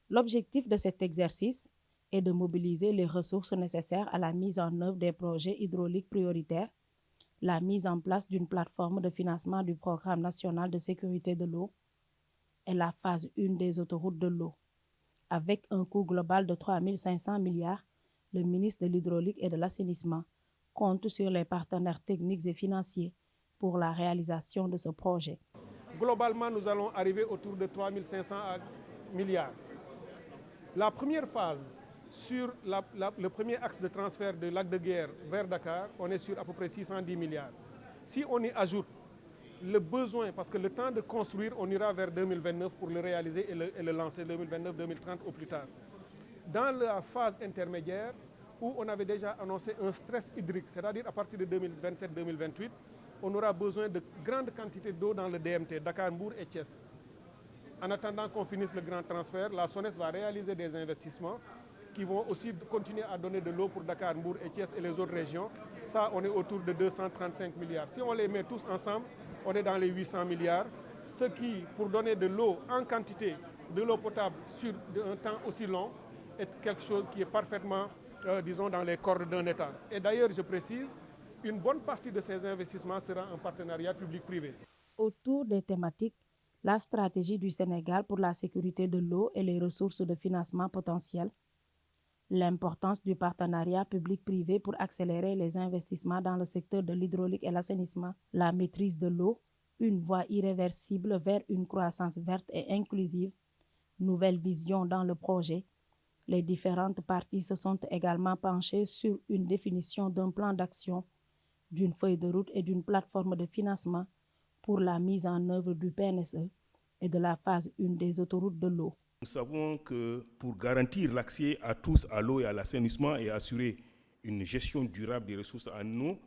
L'objectif de cet exercice est de mobiliser les ressources nécessaires à la mise en œuvre des projets hydrauliques prioritaires, la mise en place d'une plateforme de financement du Programme national de sécurité de l'eau et la phase 1 des autoroutes de l'eau. Avec un coût global de 3 500 milliards, le ministre de l'Hydraulique et de l'Assainissement compte sur les partenaires techniques et financiers pour la réalisation de ce projet. Globalement, nous allons arriver autour de 3 500 milliards. La première phase, sur le premier axe de transfert de Lac de Guiers vers Dakar, on est sur à peu près 610 milliards. Si on y ajoute le besoin, parce que le temps de construire, on ira vers 2029 pour le réaliser et le lancer 2029-2030 au plus tard. Dans la phase intermédiaire, où on avait déjà annoncé un stress hydrique, c'est-à-dire à partir de 2027-2028, on aura besoin de grandes quantités d'eau dans le DMT, Dakar, Mbour et Thiès. En attendant qu'on finisse le grand transfert, la SONES va réaliser des investissements qui vont aussi continuer à donner de l'eau pour Dakar, Mbour et Thiès et les autres régions. Ça, on est autour de 235 milliards. Si on les met tous ensemble, on est dans les 800 milliards. Ce qui, pour donner de l'eau en quantité, de l'eau potable sur un temps aussi long, est quelque chose qui est parfaitement, disons, dans les cordes d'un État. Et d'ailleurs, je précise, une bonne partie de ces investissements sera en partenariat public-privé. Autour des thématiques, la stratégie du Sénégal pour la sécurité de l'eau et les ressources de financement potentielles, l'importance du partenariat public-privé pour accélérer les investissements dans le secteur de l'hydraulique et l'assainissement, la maîtrise de l'eau, une voie irréversible vers une croissance verte et inclusive, nouvelle vision dans le projet. Les différentes parties se sont également penchées sur une définition d'un plan d'action, d'une feuille de route et d'une plateforme de financement pour la mise en œuvre du PNSE et de la phase 1 des autoroutes de l'eau. Nous savons que pour garantir l'accès à tous à l'eau et à l'assainissement et assurer une gestion durable des ressources en eau,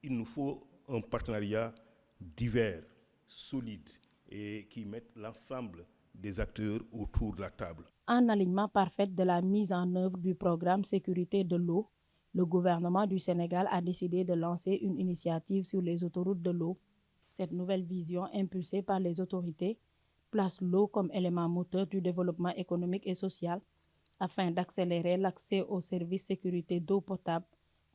il nous faut un partenariat divers, solide et qui mette l'ensemble des acteurs autour de la table. En alignement parfait de la mise en œuvre du programme Sécurité de l'eau, le gouvernement du Sénégal a décidé de lancer une initiative sur les autoroutes de l'eau. Cette nouvelle vision, impulsée par les autorités, place l'eau comme élément moteur du développement économique et social afin d'accélérer l'accès aux services sécurité d'eau potable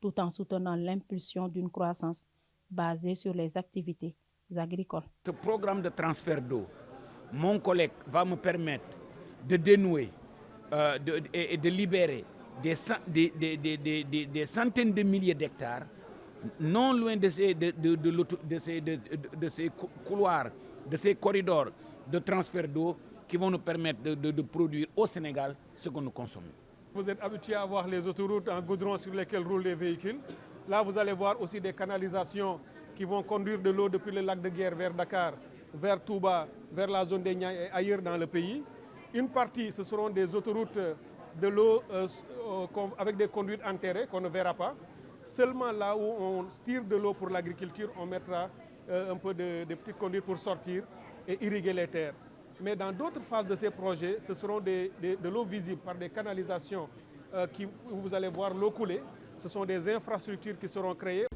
tout en soutenant l'impulsion d'une croissance basée sur les activités agricoles. Ce programme de transfert d'eau, mon collègue va me permettre de dénouer et de libérer des centaines de milliers d'hectares non loin de ces couloirs, de ces corridors de transfert d'eau qui vont nous permettre de produire au Sénégal ce que nous consommons. Vous êtes habitués à voir les autoroutes en goudron sur lesquelles roulent les véhicules. Là, vous allez voir aussi des canalisations qui vont conduire de l'eau depuis le lac de Guiers vers Dakar, vers Touba, vers la zone des Niayes et ailleurs dans le pays. Une partie, ce seront des autoroutes de l'eau avec des conduites enterrées qu'on ne verra pas. Seulement là où on tire de l'eau pour l'agriculture, on mettra un peu de petites conduites pour sortir et irriguer les terres. Mais dans d'autres phases de ces projets, ce seront de l'eau visible par des canalisations où vous allez voir l'eau couler. Ce sont des infrastructures qui seront créées.